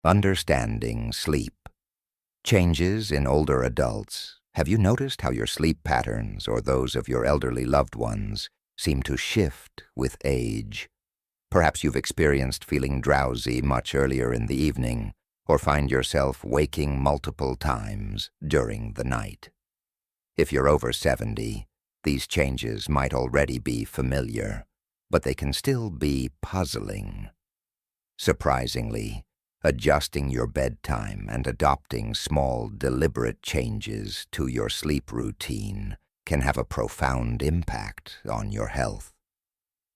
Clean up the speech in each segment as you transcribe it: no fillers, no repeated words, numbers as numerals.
Understanding sleep. Changes in older adults. Have you noticed how your sleep patterns or those of your elderly loved ones seem to shift with age? Perhaps you've experienced feeling drowsy much earlier in the evening or find yourself waking multiple times during the night. If you're over 70, these changes might already be familiar, but they can still be puzzling. Surprisingly, adjusting your bedtime and adopting small, deliberate changes to your sleep routine can have a profound impact on your health.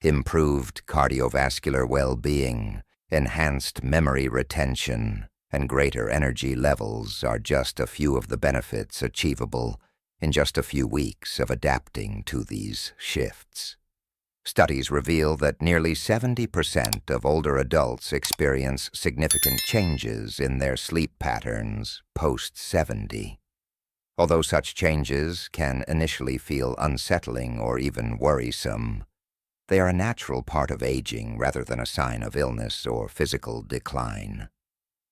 Improved cardiovascular well-being, enhanced memory retention, and greater energy levels are just a few of the benefits achievable in just a few weeks of adapting to these shifts. Studies reveal that nearly 70% of older adults experience significant changes in their sleep patterns post-70. Although such changes can initially feel unsettling or even worrisome, they are a natural part of aging rather than a sign of illness or physical decline.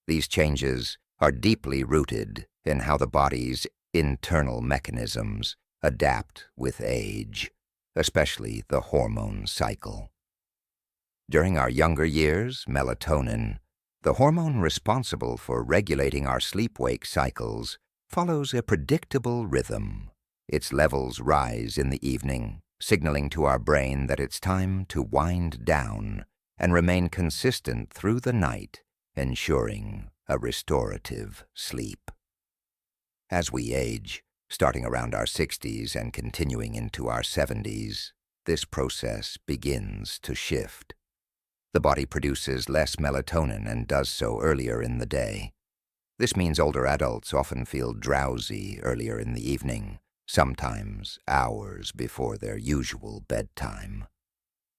These changes are deeply rooted in how the body's internal mechanisms adapt with age, especially the hormone cycle. During our younger years, melatonin, the hormone responsible for regulating our sleep-wake cycles, follows a predictable rhythm. Its levels rise in the evening, signaling to our brain that it's time to wind down, and remain consistent through the night, ensuring a restorative sleep. As we age, starting around our 60s and continuing into our 70s, this process begins to shift. The body produces less melatonin and does so earlier in the day. This means older adults often feel drowsy earlier in the evening, sometimes hours before their usual bedtime.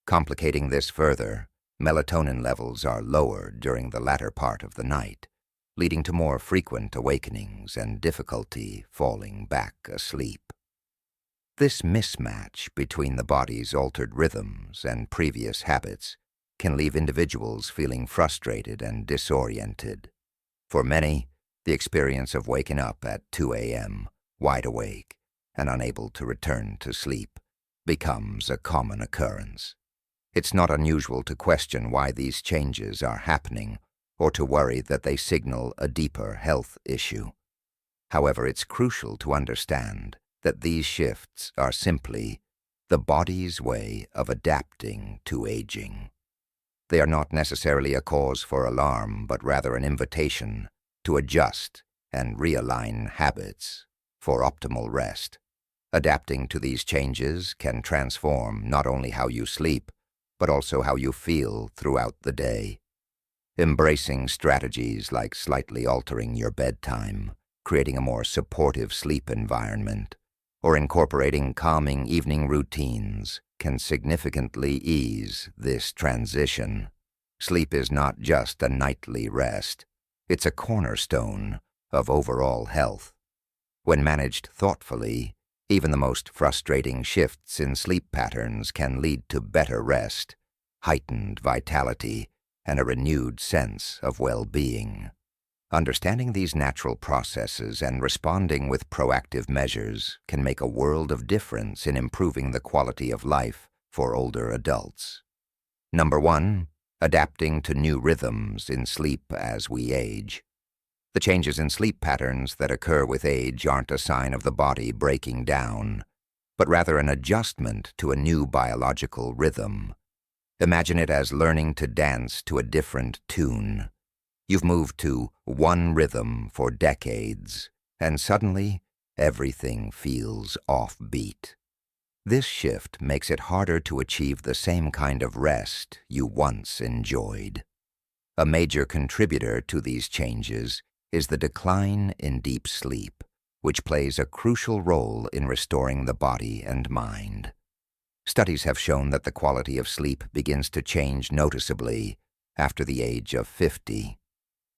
Complicating this further, melatonin levels are lower during the latter part of the night, leading to more frequent awakenings and difficulty falling back asleep. This mismatch between the body's altered rhythms and previous habits can leave individuals feeling frustrated and disoriented. For many, the experience of waking up at 2 a.m., wide awake, and unable to return to sleep becomes a common occurrence. It's not unusual to question why these changes are happening or to worry that they signal a deeper health issue. However, it's crucial to understand that these shifts are simply the body's way of adapting to aging. They are not necessarily a cause for alarm, but rather an invitation to adjust and realign habits for optimal rest. Adapting to these changes can transform not only how you sleep, but also how you feel throughout the day. Embracing strategies like slightly altering your bedtime, creating a more supportive sleep environment, or incorporating calming evening routines can significantly ease this transition. Sleep is not just a nightly rest, it's a cornerstone of overall health. When managed thoughtfully, even the most frustrating shifts in sleep patterns can lead to better rest, heightened vitality, and a renewed sense of well-being. Understanding these natural processes and responding with proactive measures can make a world of difference in improving the quality of life for older adults. Number 1, adapting to new rhythms in sleep as we age. The changes in sleep patterns that occur with age aren't a sign of the body breaking down, but rather an adjustment to a new biological rhythm. Imagine it as learning to dance to a different tune. You've moved to one rhythm for decades, and suddenly everything feels offbeat. This shift makes it harder to achieve the same kind of rest you once enjoyed. A major contributor to these changes is the decline in deep sleep, which plays a crucial role in restoring the body and mind. Studies have shown that the quality of sleep begins to change noticeably after the age of 50.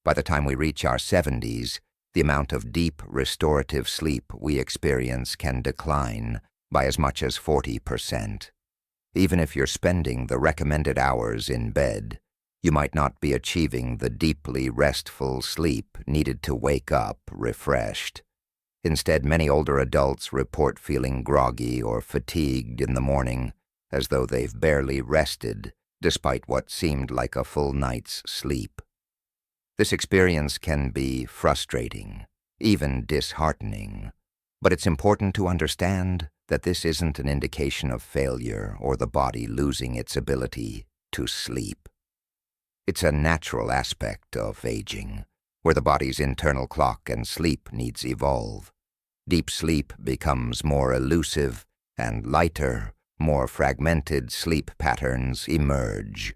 By the time we reach our 70s, the amount of deep, restorative sleep we experience can decline by as much as 40%. Even if you're spending the recommended hours in bed, you might not be achieving the deeply restful sleep needed to wake up refreshed. Instead, many older adults report feeling groggy or fatigued in the morning, as though they've barely rested, despite what seemed like a full night's sleep. This experience can be frustrating, even disheartening, but it's important to understand that this isn't an indication of failure or the body losing its ability to sleep. It's a natural aspect of aging, where the body's internal clock and sleep needs evolve. Deep sleep becomes more elusive, and lighter, more fragmented sleep patterns emerge.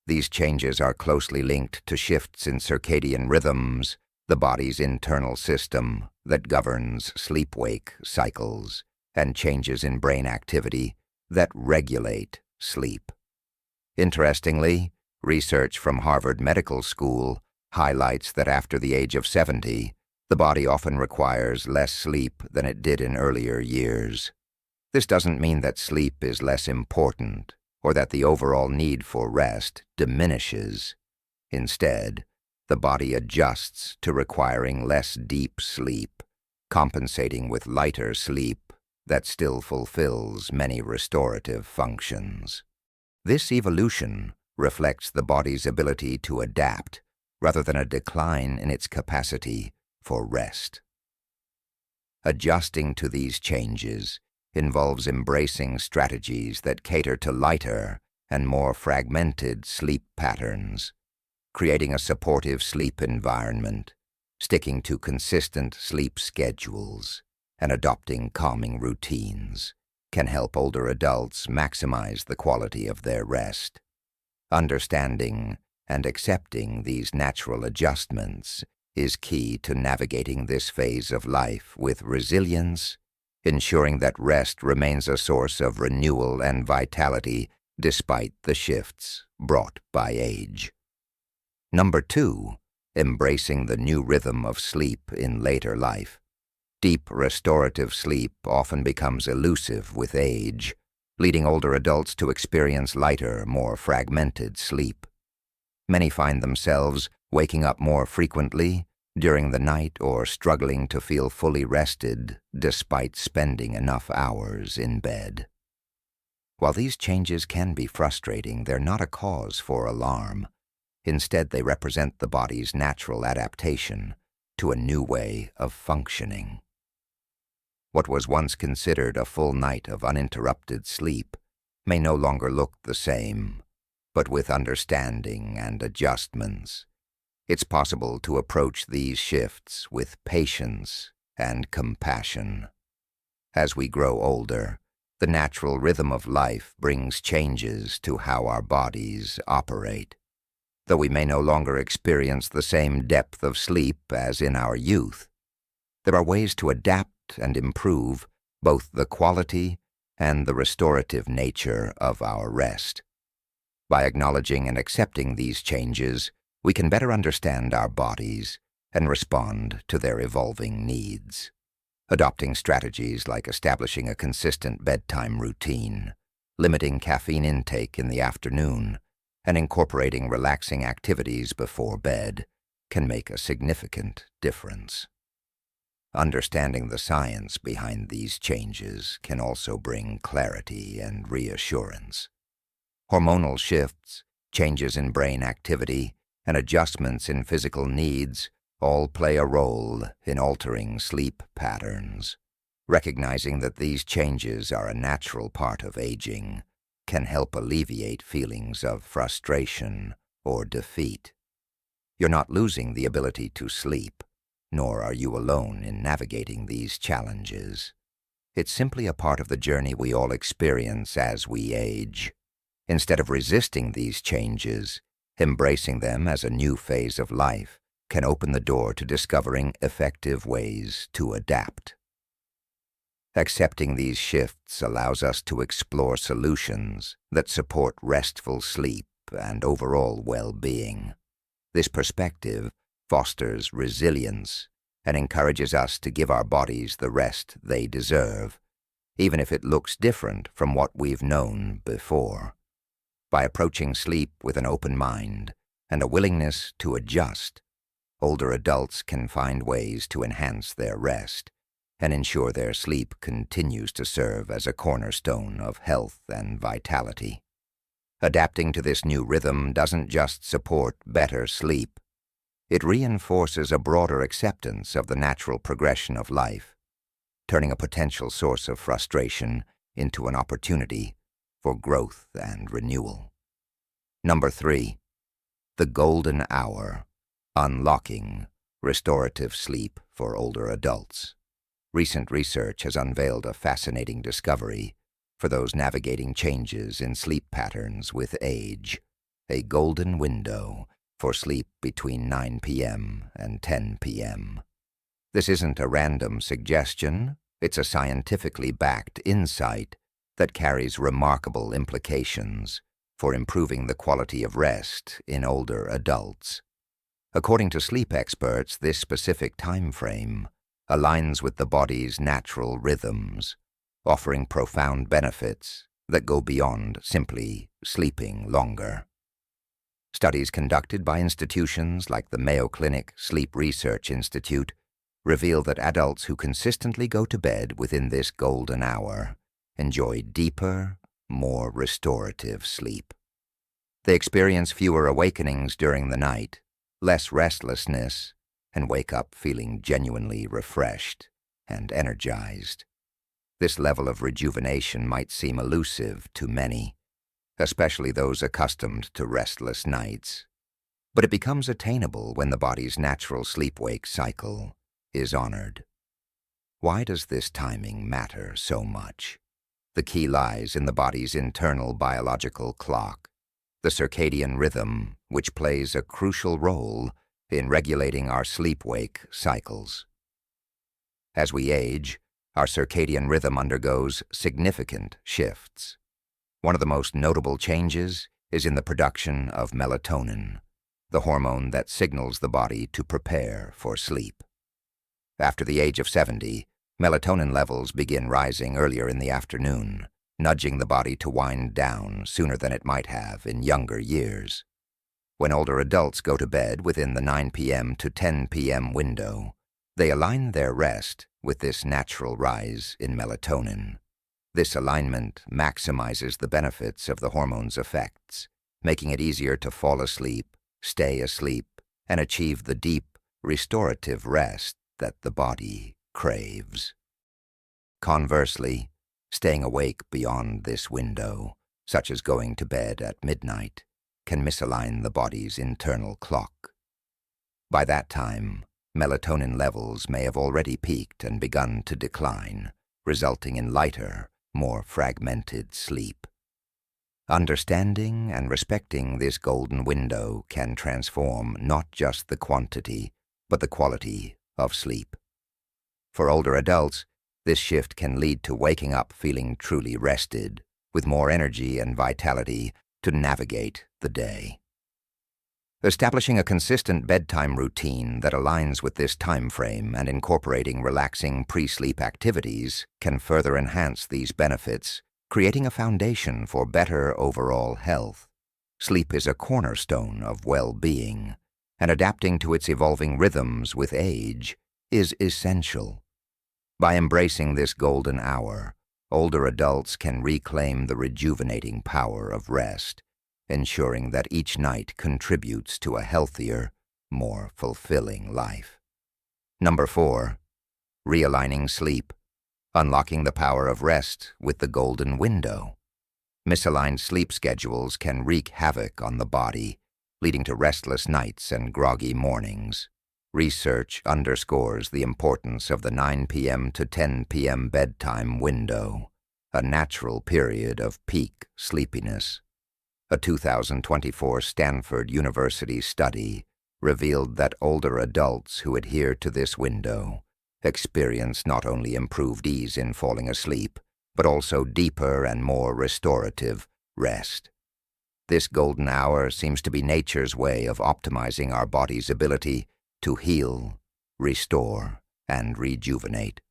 These changes are closely linked to shifts in circadian rhythms, the body's internal system that governs sleep-wake cycles, and changes in brain activity that regulate sleep. Interestingly, research from Harvard Medical School highlights that after the age of 70, the body often requires less sleep than it did in earlier years. This doesn't mean that sleep is less important or that the overall need for rest diminishes. Instead, the body adjusts to requiring less deep sleep, compensating with lighter sleep that still fulfills many restorative functions. This evolution reflects the body's ability to adapt rather than a decline in its capacity for rest. Adjusting to these changes involves embracing strategies that cater to lighter and more fragmented sleep patterns, creating a supportive sleep environment, sticking to consistent sleep schedules, and adopting calming routines can help older adults maximize the quality of their rest. Understanding and accepting these natural adjustments is key to navigating this phase of life with resilience, ensuring that rest remains a source of renewal and vitality despite the shifts brought by age. Number 2, embracing the new rhythm of sleep in later life. Deep restorative sleep often becomes elusive with age, leading older adults to experience lighter, more fragmented sleep. Many find themselves waking up more frequently during the night or struggling to feel fully rested despite spending enough hours in bed. While these changes can be frustrating, they're not a cause for alarm. Instead, they represent the body's natural adaptation to a new way of functioning. What was once considered a full night of uninterrupted sleep may no longer look the same, but with understanding and adjustments, it's possible to approach these shifts with patience and compassion. As we grow older, the natural rhythm of life brings changes to how our bodies operate. Though we may no longer experience the same depth of sleep as in our youth, there are ways to adapt and improve both the quality and the restorative nature of our rest. By acknowledging and accepting these changes, we can better understand our bodies and respond to their evolving needs. Adopting strategies like establishing a consistent bedtime routine, limiting caffeine intake in the afternoon, and incorporating relaxing activities before bed can make a significant difference. Understanding the science behind these changes can also bring clarity and reassurance. Hormonal shifts, changes in brain activity, and adjustments in physical needs all play a role in altering sleep patterns. Recognizing that these changes are a natural part of aging can help alleviate feelings of frustration or defeat. You're not losing the ability to sleep, nor are you alone in navigating these challenges. It's simply a part of the journey we all experience as we age. Instead of resisting these changes, embracing them as a new phase of life can open the door to discovering effective ways to adapt. Accepting these shifts allows us to explore solutions that support restful sleep and overall well-being. This perspective fosters resilience and encourages us to give our bodies the rest they deserve, even if it looks different from what we've known before. By approaching sleep with an open mind, and a willingness to adjust, older adults can find ways to enhance their rest and ensure their sleep continues to serve as a cornerstone of health and vitality. Adapting to this new rhythm doesn't just support better sleep, it reinforces a broader acceptance of the natural progression of life, turning a potential source of frustration into an opportunity for growth and renewal. Number 3. The golden hour, unlocking restorative sleep for older adults. Recent research has unveiled a fascinating discovery for those navigating changes in sleep patterns with age, a golden window for sleep between 9 p.m. and 10 p.m. This isn't a random suggestion, it's a scientifically backed insight that carries remarkable implications for improving the quality of rest in older adults. According to sleep experts, this specific time frame aligns with the body's natural rhythms, offering profound benefits that go beyond simply sleeping longer. Studies conducted by institutions like the Mayo Clinic Sleep Research Institute reveal that adults who consistently go to bed within this golden hour enjoy deeper, more restorative sleep. They experience fewer awakenings during the night, less restlessness, and wake up feeling genuinely refreshed and energized. This level of rejuvenation might seem elusive to many, especially those accustomed to restless nights, but it becomes attainable when the body's natural sleep-wake cycle is honored. Why does this timing matter so much? The key lies in the body's internal biological clock, the circadian rhythm, which plays a crucial role in regulating our sleep-wake cycles. As we age, our circadian rhythm undergoes significant shifts. One of the most notable changes is in the production of melatonin, the hormone that signals the body to prepare for sleep. After the age of 70, melatonin levels begin rising earlier in the afternoon, nudging the body to wind down sooner than it might have in younger years. When older adults go to bed within the 9 p.m. to 10 p.m. window, they align their rest with this natural rise in melatonin. This alignment maximizes the benefits of the hormone's effects, making it easier to fall asleep, stay asleep, and achieve the deep, restorative rest that the body craves. Conversely, staying awake beyond this window, such as going to bed at midnight, can misalign the body's internal clock. By that time, melatonin levels may have already peaked and begun to decline, resulting in lighter, more fragmented sleep. Understanding and respecting this golden window can transform not just the quantity, but the quality of sleep. For older adults, this shift can lead to waking up feeling truly rested, with more energy and vitality to navigate the day. Establishing a consistent bedtime routine that aligns with this time frame and incorporating relaxing pre-sleep activities can further enhance these benefits, creating a foundation for better overall health. Sleep is a cornerstone of well-being, and adapting to its evolving rhythms with age is essential. By embracing this golden hour, older adults can reclaim the rejuvenating power of rest, ensuring that each night contributes to a healthier, more fulfilling life. Number 4. Realigning sleep, unlocking the power of rest with the golden window. Misaligned sleep schedules can wreak havoc on the body, leading to restless nights and groggy mornings. Research underscores the importance of the 9 p.m. to 10 p.m. bedtime window, a natural period of peak sleepiness. A 2024 Stanford University study revealed that older adults who adhere to this window experience not only improved ease in falling asleep, but also deeper and more restorative rest. This golden hour seems to be nature's way of optimizing our body's ability to heal, restore, and rejuvenate.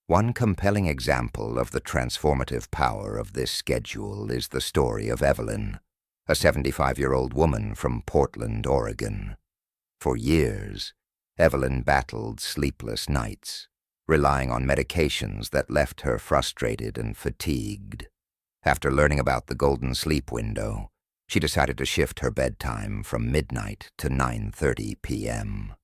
One compelling example of the transformative power of this schedule is the story of Evelyn, a 75-year-old woman from Portland, Oregon. For years, Evelyn battled sleepless nights, relying on medications that left her frustrated and fatigued. After learning about the golden sleep window, she decided to shift her bedtime from midnight to 9:30 p.m.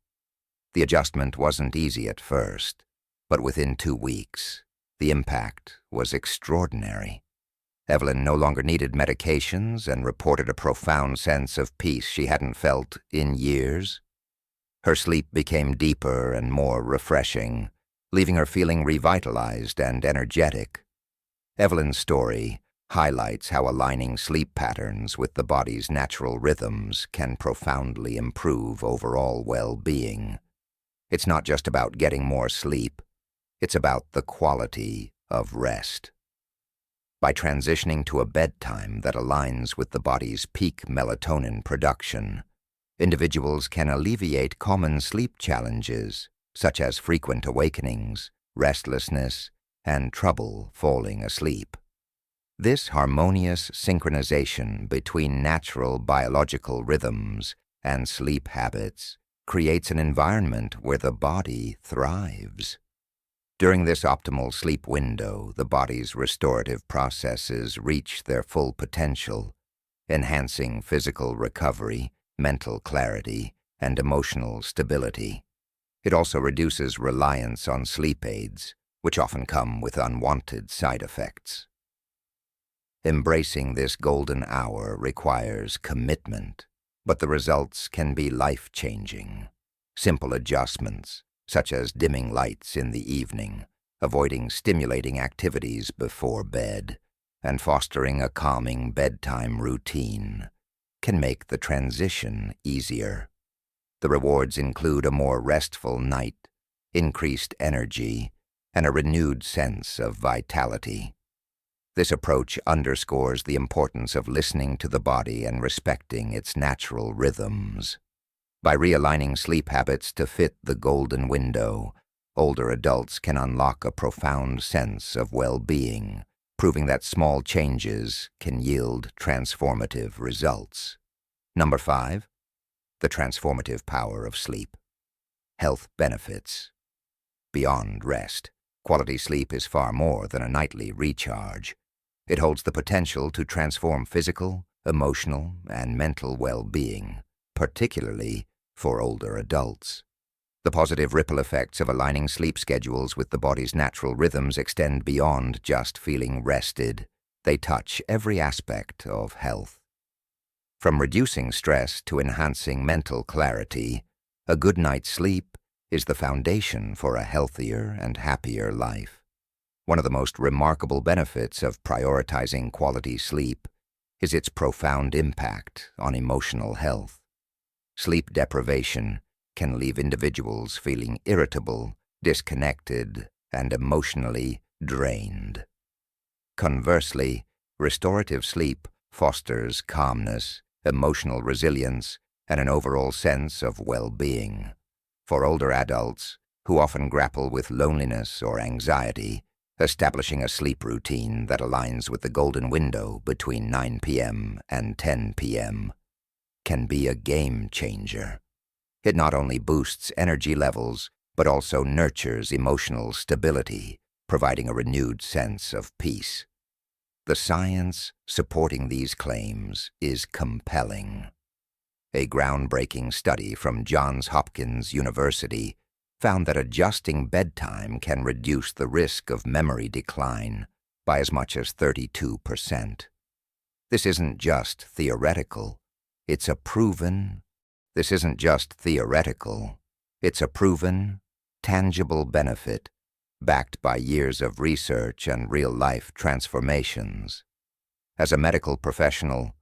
The adjustment wasn't easy at first, but within 2 weeks, the impact was extraordinary. Evelyn no longer needed medications and reported a profound sense of peace she hadn't felt in years. Her sleep became deeper and more refreshing, leaving her feeling revitalized and energetic. Evelyn's story highlights how aligning sleep patterns with the body's natural rhythms can profoundly improve overall well-being. It's not just about getting more sleep, it's about the quality of rest. By transitioning to a bedtime that aligns with the body's peak melatonin production, individuals can alleviate common sleep challenges such as frequent awakenings, restlessness, and trouble falling asleep. This harmonious synchronization between natural biological rhythms and sleep habits creates an environment where the body thrives. During this optimal sleep window, the body's restorative processes reach their full potential, enhancing physical recovery, mental clarity, and emotional stability. It also reduces reliance on sleep aids, which often come with unwanted side effects. Embracing this golden hour requires commitment, but the results can be life-changing. Simple adjustments, such as dimming lights in the evening, avoiding stimulating activities before bed, and fostering a calming bedtime routine, can make the transition easier. The rewards include a more restful night, increased energy, and a renewed sense of vitality. This approach underscores the importance of listening to the body and respecting its natural rhythms. By realigning sleep habits to fit the golden window, older adults can unlock a profound sense of well-being, proving that small changes can yield transformative results. Number 5. The transformative power of sleep. Health benefits. Beyond rest, quality sleep is far more than a nightly recharge. It holds the potential to transform physical, emotional, and mental well-being, particularly for older adults. The positive ripple effects of aligning sleep schedules with the body's natural rhythms extend beyond just feeling rested. They touch every aspect of health. From reducing stress to enhancing mental clarity, a good night's sleep is the foundation for a healthier and happier life. One of the most remarkable benefits of prioritizing quality sleep is its profound impact on emotional health. Sleep deprivation can leave individuals feeling irritable, disconnected, and emotionally drained. Conversely, restorative sleep fosters calmness, emotional resilience, and an overall sense of well-being. For older adults, who often grapple with loneliness or anxiety, establishing a sleep routine that aligns with the golden window between 9 p.m. and 10 p.m. can be a game changer. It not only boosts energy levels, but also nurtures emotional stability, providing a renewed sense of peace. The science supporting these claims is compelling. A groundbreaking study from Johns Hopkins University found that adjusting bedtime can reduce the risk of memory decline by as much as 32%. This isn't just theoretical, it's a proven, tangible benefit backed by years of research and real-life transformations. As a medical professional,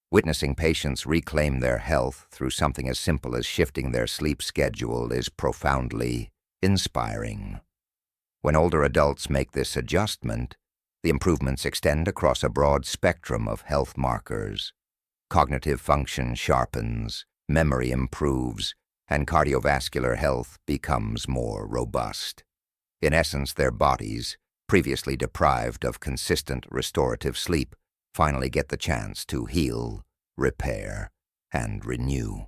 witnessing patients reclaim their health through something as simple as shifting their sleep schedule is profoundly inspiring. When older adults make this adjustment, the improvements extend across a broad spectrum of health markers. Cognitive function sharpens, memory improves, and cardiovascular health becomes more robust. In essence, their bodies, previously deprived of consistent restorative sleep, finally get the chance to heal, repair, and renew.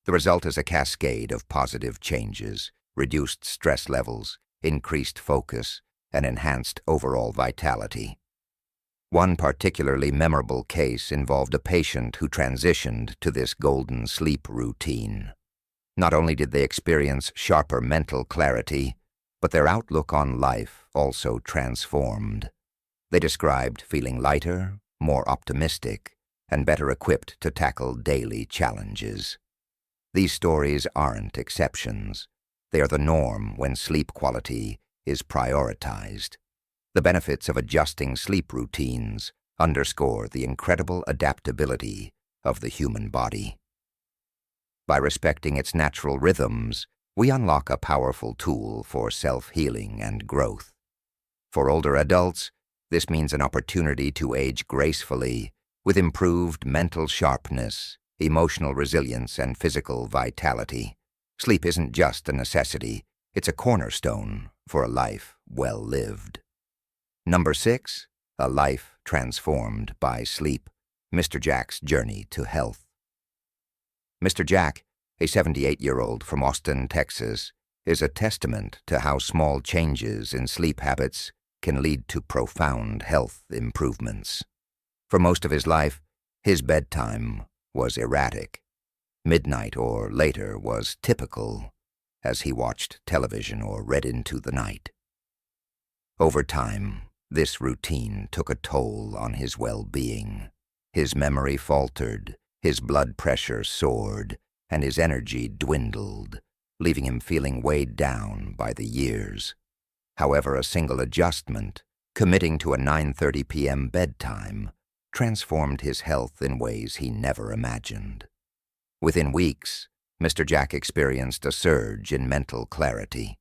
The result is a cascade of positive changes: reduced stress levels, increased focus, and enhanced overall vitality. One particularly memorable case involved a patient who transitioned to this golden sleep routine. Not only did they experience sharper mental clarity, but their outlook on life also transformed. They described feeling lighter, more optimistic, and better equipped to tackle daily challenges. These stories aren't exceptions. They are the norm when sleep quality is prioritized. The benefits of adjusting sleep routines underscore the incredible adaptability of the human body. By respecting its natural rhythms, we unlock a powerful tool for self-healing and growth. For older adults, this means an opportunity to age gracefully with improved mental sharpness, emotional resilience, and physical vitality. Sleep isn't just a necessity, it's a cornerstone for a life well lived. Number 6, a life transformed by sleep. Mr. Jack's journey to health. Mr. Jack, a 78-year-old from Austin, Texas, is a testament to how small changes in sleep habits can lead to profound health improvements. For most of his life, his bedtime was erratic. Midnight or later was typical as he watched television or read into the night. Over time, this routine took a toll on his well-being. His memory faltered, his blood pressure soared, and his energy dwindled, leaving him feeling weighed down by the years. However, a single adjustment, committing to a 9:30 p.m. bedtime, transformed his health in ways he never imagined. Within weeks, Mr. Jack experienced a surge in mental clarity.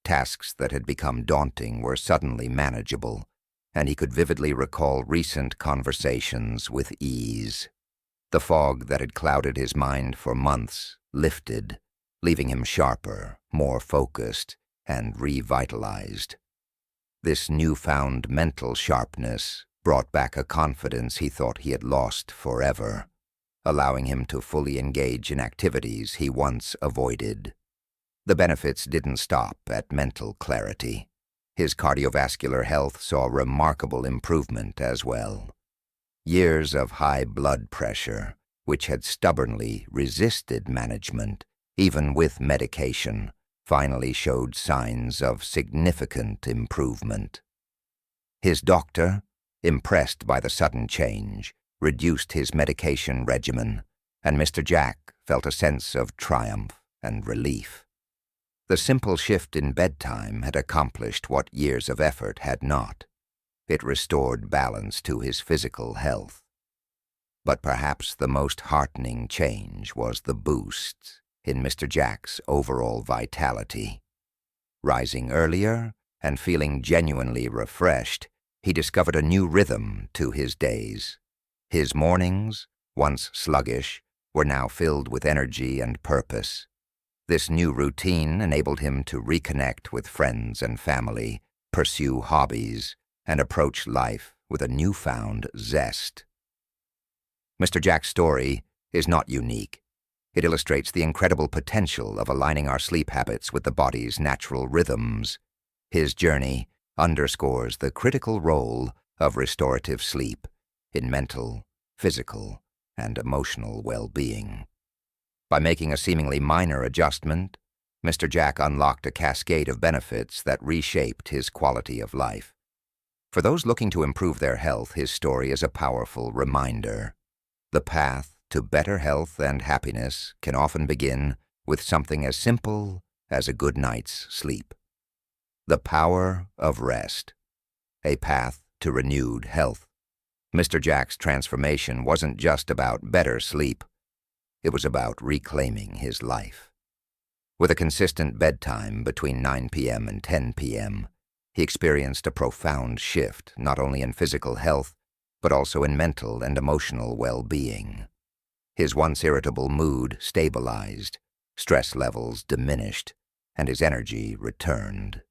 Tasks that had become daunting were suddenly manageable, and he could vividly recall recent conversations with ease. The fog that had clouded his mind for months lifted, leaving him sharper, more focused, and revitalized. This newfound mental sharpness brought back a confidence he thought he had lost forever, allowing him to fully engage in activities he once avoided. The benefits didn't stop at mental clarity. His cardiovascular health saw remarkable improvement as well. Years of high blood pressure, which had stubbornly resisted management, even with medication, finally showed signs of significant improvement. His doctor, impressed by the sudden change, reduced his medication regimen, and Mr. Jack felt a sense of triumph and relief. The simple shift in bedtime had accomplished what years of effort had not. It restored balance to his physical health. But perhaps the most heartening change was the boost in Mr. Jack's overall vitality. Rising earlier and feeling genuinely refreshed, he discovered a new rhythm to his days. His mornings, once sluggish, were now filled with energy and purpose. This new routine enabled him to reconnect with friends and family, pursue hobbies, and approach life with a newfound zest. Mr. Jack's story is not unique. It illustrates the incredible potential of aligning our sleep habits with the body's natural rhythms. His journey underscores the critical role of restorative sleep in mental, physical, and emotional well-being. By making a seemingly minor adjustment, Mr. Jack unlocked a cascade of benefits that reshaped his quality of life. For those looking to improve their health, his story is a powerful reminder. The path to better health and happiness can often begin with something as simple as a good night's sleep. The power of rest, a path to renewed health. Mr. Jack's transformation wasn't just about better sleep. It was about reclaiming his life. With a consistent bedtime between 9 p.m. and 10 p.m., he experienced a profound shift not only in physical health, but also in mental and emotional well-being. His once irritable mood stabilized, stress levels diminished, and his energy returned.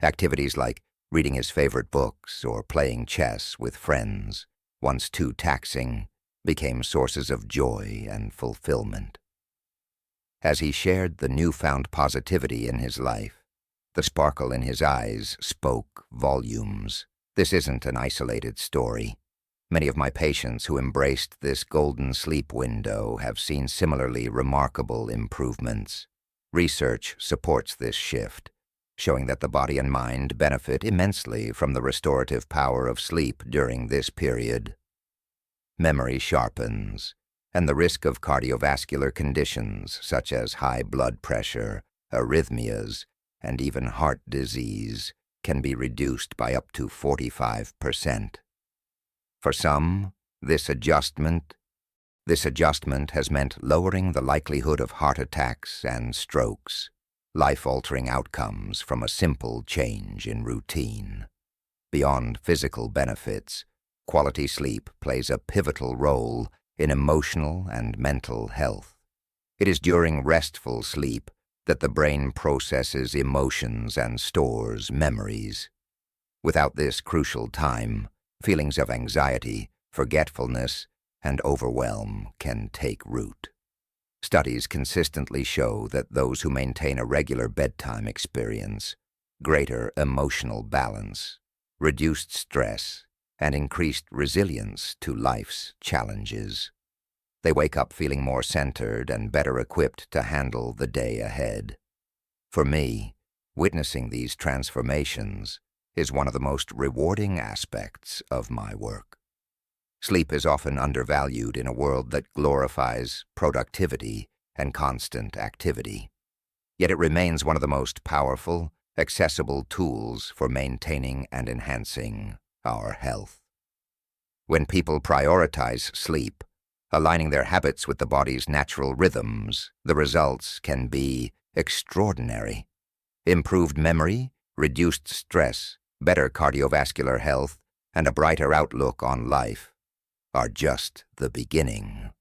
Activities like reading his favorite books or playing chess with friends, once too taxing, became sources of joy and fulfillment. As he shared the newfound positivity in his life, the sparkle in his eyes spoke volumes. This isn't an isolated story. Many of my patients who embraced this golden sleep window have seen similarly remarkable improvements. Research supports this shift, showing that the body and mind benefit immensely from the restorative power of sleep during this period. Memory sharpens, and the risk of cardiovascular conditions such as high blood pressure, arrhythmias, and even heart disease can be reduced by up to 45%. For some, this adjustment has meant lowering the likelihood of heart attacks and strokes, life-altering outcomes from a simple change in routine. Beyond physical benefits, quality sleep plays a pivotal role in emotional and mental health. It is during restful sleep that the brain processes emotions and stores memories. Without this crucial time, feelings of anxiety, forgetfulness, and overwhelm can take root. Studies consistently show that those who maintain a regular bedtime experience greater emotional balance, reduced stress, and increased resilience to life's challenges. They wake up feeling more centered and better equipped to handle the day ahead. For me, witnessing these transformations is one of the most rewarding aspects of my work. Sleep is often undervalued in a world that glorifies productivity and constant activity. Yet it remains one of the most powerful, accessible tools for maintaining and enhancing our health. When people prioritize sleep, aligning their habits with the body's natural rhythms, the results can be extraordinary. Improved memory, reduced stress, better cardiovascular health, and a brighter outlook on life are just the beginning.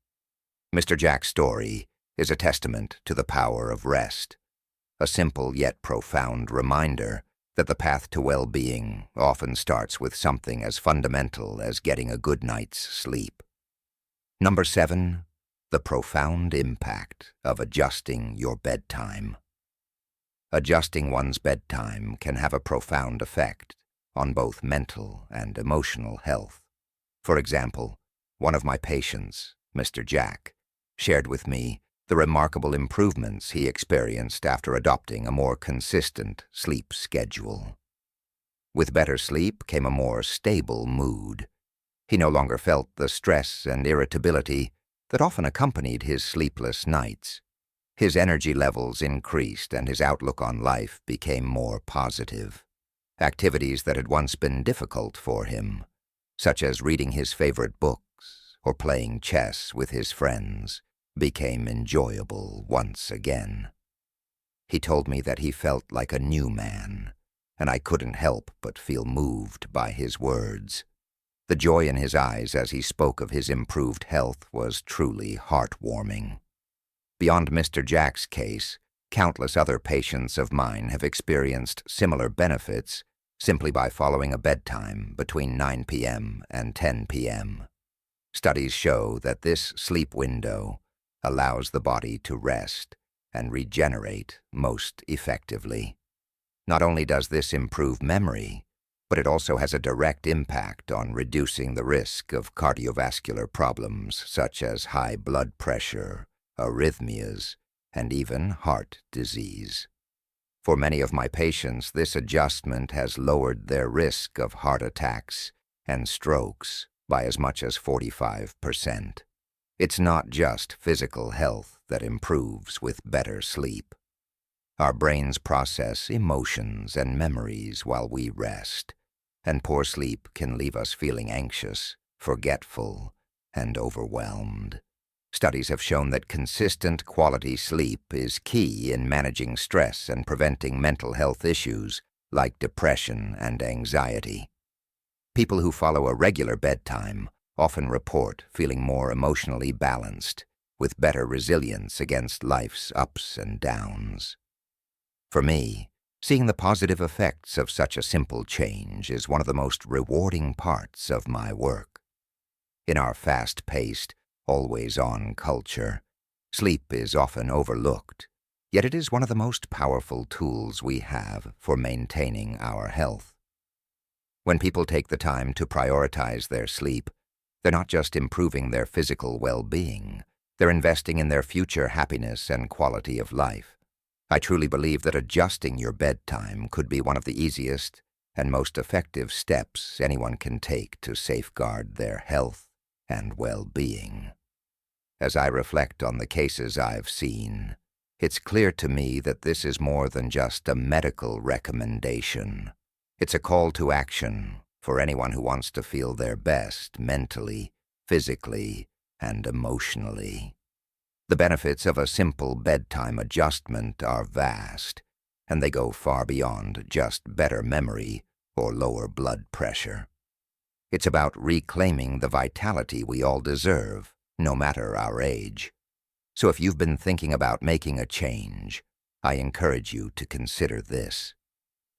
Mr. Jack's story is a testament to the power of rest, a simple yet profound reminder that the path to well-being often starts with something as fundamental as getting a good night's sleep. Number 7, the profound impact of adjusting your bedtime. Adjusting one's bedtime can have a profound effect on both mental and emotional health. For example, one of my patients, Mr. Jack, shared with me the remarkable improvements he experienced after adopting a more consistent sleep schedule. With better sleep came a more stable mood. He no longer felt the stress and irritability that often accompanied his sleepless nights. His energy levels increased and his outlook on life became more positive. Activities that had once been difficult for him, such as reading his favorite books or playing chess with his friends, became enjoyable once again. He told me that he felt like a new man, and I couldn't help but feel moved by his words. The joy in his eyes as he spoke of his improved health was truly heartwarming. Beyond Mr. Jack's case, countless other patients of mine have experienced similar benefits simply by following a bedtime between 9 p.m. and 10 p.m. Studies show that this sleep window allows the body to rest and regenerate most effectively. Not only does this improve memory, but it also has a direct impact on reducing the risk of cardiovascular problems such as high blood pressure, arrhythmias, and even heart disease. For many of my patients, this adjustment has lowered their risk of heart attacks and strokes by as much as 45%. It's not just physical health that improves with better sleep. Our brains process emotions and memories while we rest, and poor sleep can leave us feeling anxious, forgetful, and overwhelmed. Studies have shown that consistent quality sleep is key in managing stress and preventing mental health issues like depression and anxiety. People who follow a regular bedtime often report feeling more emotionally balanced, with better resilience against life's ups and downs. For me, seeing the positive effects of such a simple change is one of the most rewarding parts of my work. In our fast-paced, always-on culture, sleep is often overlooked, yet it is one of the most powerful tools we have for maintaining our health. When people take the time to prioritize their sleep, they're not just improving their physical well-being, they're investing in their future happiness and quality of life. I truly believe that adjusting your bedtime could be one of the easiest and most effective steps anyone can take to safeguard their health and well-being. As I reflect on the cases I've seen, it's clear to me that this is more than just a medical recommendation. It's a call to action for anyone who wants to feel their best mentally, physically, and emotionally. The benefits of a simple bedtime adjustment are vast, and they go far beyond just better memory or lower blood pressure. It's about reclaiming the vitality we all deserve, no matter our age. So if you've been thinking about making a change, I encourage you to consider this.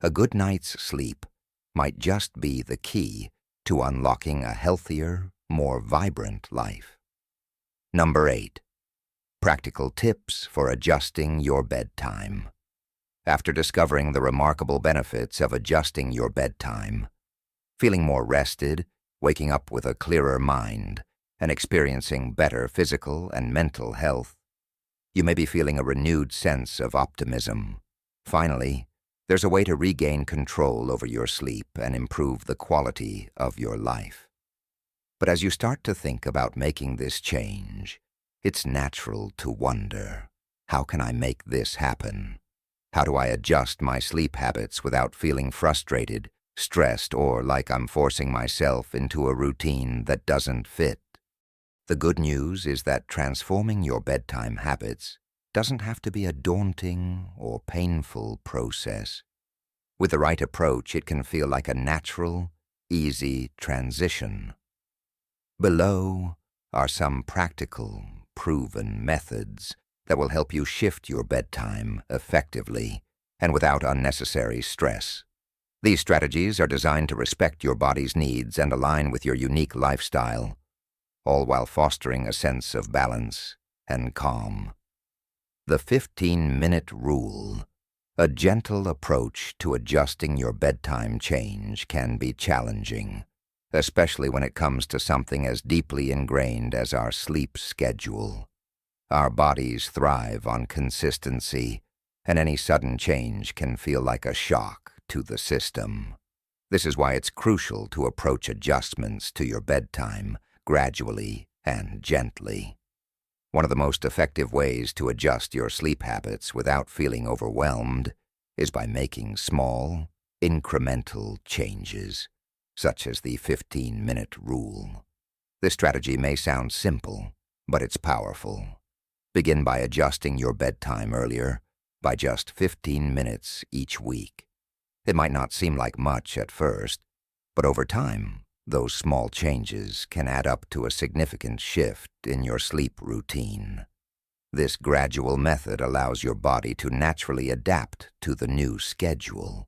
A good night's sleep might just be the key to unlocking a healthier, more vibrant life. Number 8. Practical tips for adjusting your bedtime. After discovering the remarkable benefits of adjusting your bedtime, feeling more rested, waking up with a clearer mind, and experiencing better physical and mental health, you may be feeling a renewed sense of optimism. Finally, there's a way to regain control over your sleep and improve the quality of your life. But as you start to think about making this change, it's natural to wonder, how can I make this happen? How do I adjust my sleep habits without feeling frustrated, stressed, or like I'm forcing myself into a routine that doesn't fit? The good news is that transforming your bedtime habits doesn't have to be a daunting or painful process. With the right approach, it can feel like a natural, easy transition. Below are some practical, proven methods that will help you shift your bedtime effectively and without unnecessary stress. These strategies are designed to respect your body's needs and align with your unique lifestyle, all while fostering a sense of balance and calm. The 15-minute rule. A gentle approach to adjusting your bedtime change can be challenging, especially when it comes to something as deeply ingrained as our sleep schedule. Our bodies thrive on consistency, and any sudden change can feel like a shock to the system. This is why it's crucial to approach adjustments to your bedtime gradually and gently. One of the most effective ways to adjust your sleep habits without feeling overwhelmed is by making small, incremental changes, such as the 15-minute rule. This strategy may sound simple, but it's powerful. Begin by adjusting your bedtime earlier by just 15 minutes each week. It might not seem like much at first, but over time, those small changes can add up to a significant shift in your sleep routine. This gradual method allows your body to naturally adapt to the new schedule.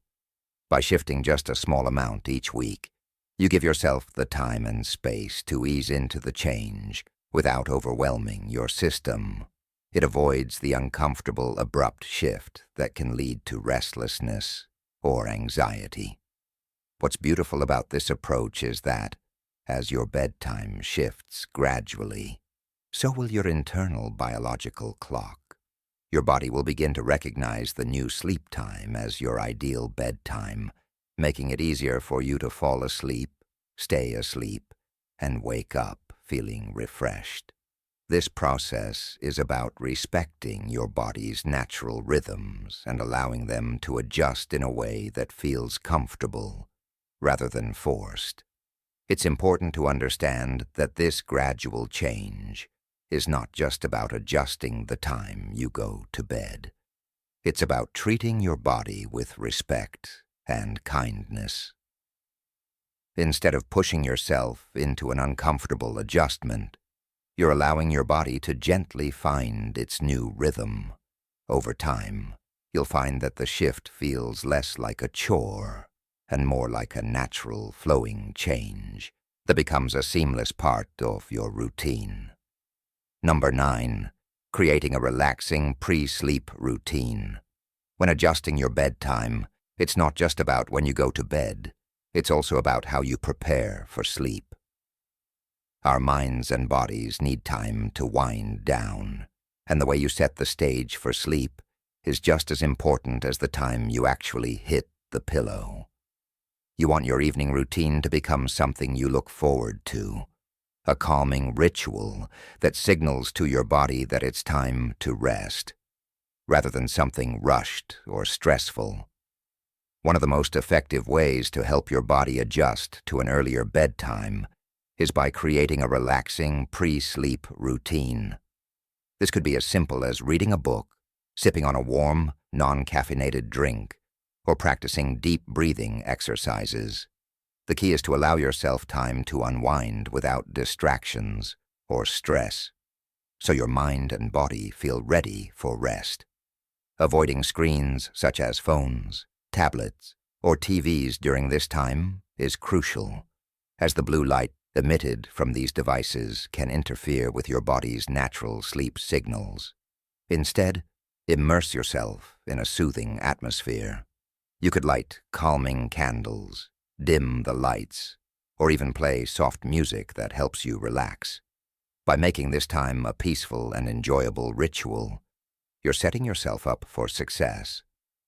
By shifting just a small amount each week, you give yourself the time and space to ease into the change without overwhelming your system. It avoids the uncomfortable, abrupt shift that can lead to restlessness or anxiety. What's beautiful about this approach is that, as your bedtime shifts gradually, so will your internal biological clock. Your body will begin to recognize the new sleep time as your ideal bedtime, making it easier for you to fall asleep, stay asleep, and wake up feeling refreshed. This process is about respecting your body's natural rhythms and allowing them to adjust in a way that feels comfortable rather than forced. It's important to understand that this gradual change is not just about adjusting the time you go to bed. It's about treating your body with respect and kindness. Instead of pushing yourself into an uncomfortable adjustment, you're allowing your body to gently find its new rhythm. Over time, you'll find that the shift feels less like a chore and more like a natural, flowing change that becomes a seamless part of your routine. Number 9. Creating a relaxing pre-sleep routine. When adjusting your bedtime, it's not just about when you go to bed. It's also about how you prepare for sleep. Our minds and bodies need time to wind down, and the way you set the stage for sleep is just as important as the time you actually hit the pillow. You want your evening routine to become something you look forward to, a calming ritual that signals to your body that it's time to rest, rather than something rushed or stressful. One of the most effective ways to help your body adjust to an earlier bedtime is by creating a relaxing pre-sleep routine. This could be as simple as reading a book, sipping on a warm, non-caffeinated drink, or practicing deep breathing exercises. The key is to allow yourself time to unwind without distractions or stress, so your mind and body feel ready for rest. Avoiding screens such as phones, tablets, or TVs during this time is crucial, as the blue light emitted from these devices can interfere with your body's natural sleep signals. Instead, immerse yourself in a soothing atmosphere. You could light calming candles, dim the lights, or even play soft music that helps you relax. By making this time a peaceful and enjoyable ritual, you're setting yourself up for success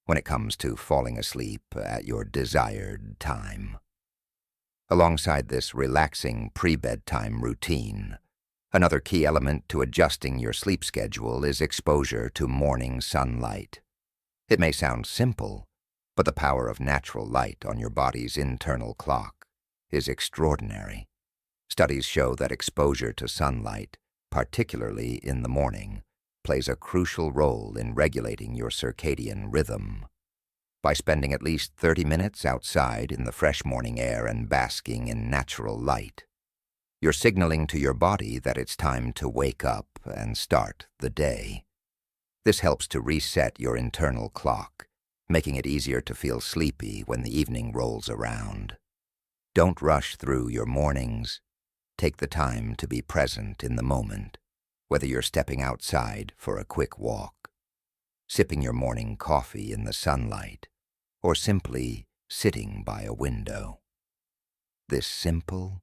when it comes to falling asleep at your desired time. Alongside this relaxing pre-bedtime routine, another key element to adjusting your sleep schedule is exposure to morning sunlight. It may sound simple, but the power of natural light on your body's internal clock is extraordinary. Studies show that exposure to sunlight, particularly in the morning, plays a crucial role in regulating your circadian rhythm. By spending at least 30 minutes outside in the fresh morning air and basking in natural light, you're signaling to your body that it's time to wake up and start the day. This helps to reset your internal clock, making it easier to feel sleepy when the evening rolls around. Don't rush through your mornings. Take the time to be present in the moment, whether you're stepping outside for a quick walk, sipping your morning coffee in the sunlight, or simply sitting by a window. This simple,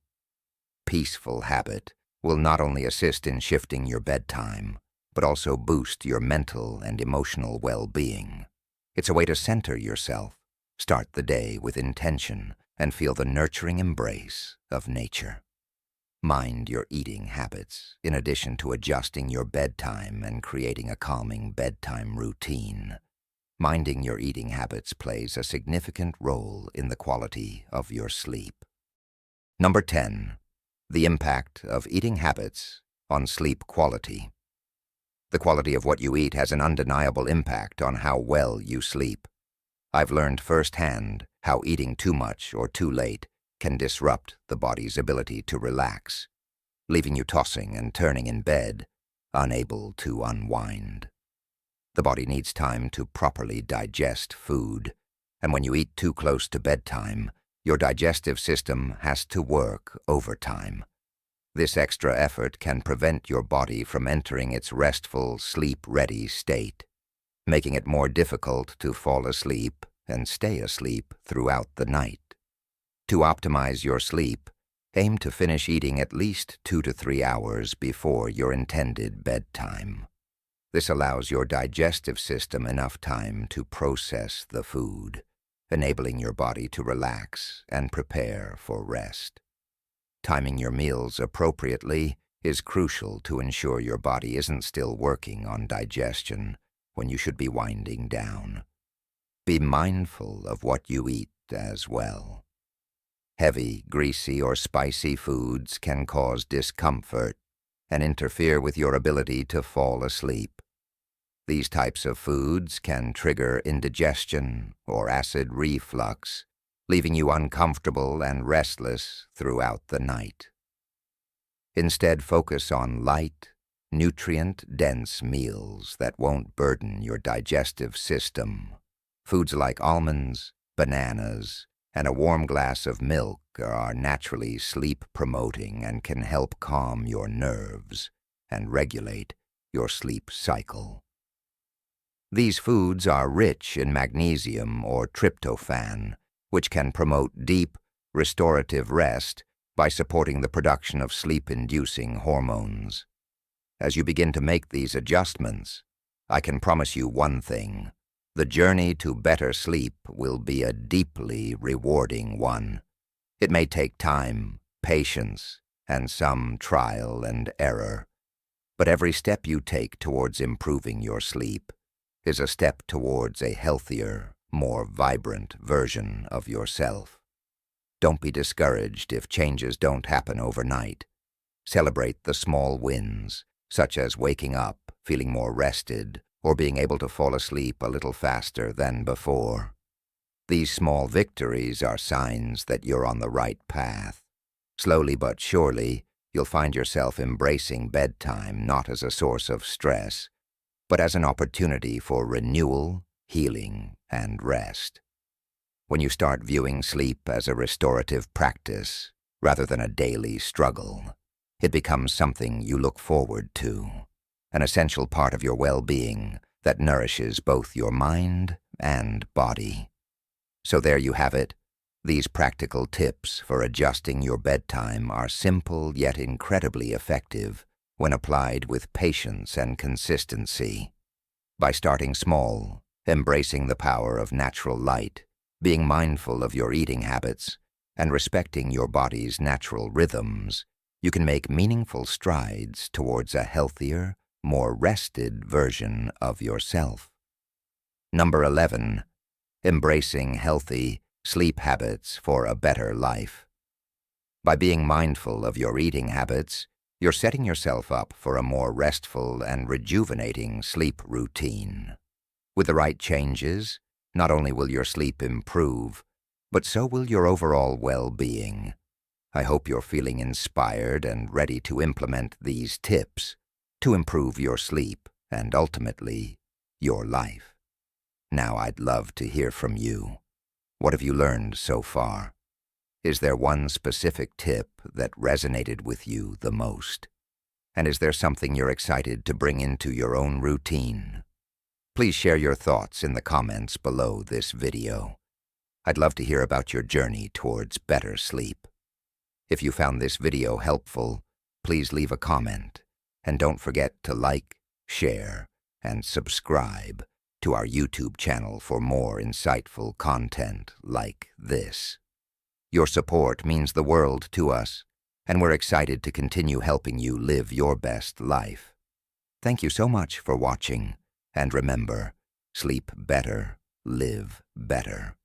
peaceful habit will not only assist in shifting your bedtime, but also boost your mental and emotional well-being. It's a way to center yourself, start the day with intention, and feel the nurturing embrace of nature. Mind your eating habits, in addition to adjusting your bedtime and creating a calming bedtime routine. Minding your eating habits plays a significant role in the quality of your sleep. Number 10. The impact of eating habits on sleep quality. The quality of what you eat has an undeniable impact on how well you sleep. I've learned firsthand how eating too much or too late can disrupt the body's ability to relax, leaving you tossing and turning in bed, unable to unwind. The body needs time to properly digest food, and when you eat too close to bedtime, your digestive system has to work overtime. This extra effort can prevent your body from entering its restful, sleep-ready state, making it more difficult to fall asleep and stay asleep throughout the night. To optimize your sleep, aim to finish eating at least 2 to 3 hours before your intended bedtime. This allows your digestive system enough time to process the food, enabling your body to relax and prepare for rest. Timing your meals appropriately is crucial to ensure your body isn't still working on digestion when you should be winding down. Be mindful of what you eat as well. Heavy, greasy, or spicy foods can cause discomfort and interfere with your ability to fall asleep. These types of foods can trigger indigestion or acid reflux, leaving you uncomfortable and restless throughout the night. Instead, focus on light, nutrient-dense meals that won't burden your digestive system. Foods like almonds, bananas, and a warm glass of milk are naturally sleep-promoting and can help calm your nerves and regulate your sleep cycle. These foods are rich in magnesium or tryptophan, which can promote deep, restorative rest by supporting the production of sleep-inducing hormones. As you begin to make these adjustments, I can promise you one thing: the journey to better sleep will be a deeply rewarding one. It may take time, patience, and some trial and error, but every step you take towards improving your sleep is a step towards a healthier, more vibrant version of yourself. Don't be discouraged if changes don't happen overnight. Celebrate the small wins, such as waking up, feeling more rested, or being able to fall asleep a little faster than before. These small victories are signs that you're on the right path. Slowly but surely, you'll find yourself embracing bedtime not as a source of stress, but as an opportunity for renewal, healing, and rest. When you start viewing sleep as a restorative practice rather than a daily struggle, it becomes something you look forward to, an essential part of your well-being that nourishes both your mind and body. So there you have it. These practical tips for adjusting your bedtime are simple yet incredibly effective when applied with patience and consistency. By starting small, embracing the power of natural light, being mindful of your eating habits, and respecting your body's natural rhythms, you can make meaningful strides towards a healthier, more rested version of yourself. Number 11. Embracing healthy sleep habits for a better life. By being mindful of your eating habits, you're setting yourself up for a more restful and rejuvenating sleep routine. With the right changes, not only will your sleep improve, but so will your overall well-being. I hope you're feeling inspired and ready to implement these tips to improve your sleep and ultimately your life. Now I'd love to hear from you. What have you learned so far? Is there one specific tip that resonated with you the most? And is there something you're excited to bring into your own routine? Please share your thoughts in the comments below this video. I'd love to hear about your journey towards better sleep. If you found this video helpful, please leave a comment, and don't forget to like, share, and subscribe to our YouTube channel for more insightful content like this. Your support means the world to us, and we're excited to continue helping you live your best life. Thank you so much for watching, and remember, sleep better, live better.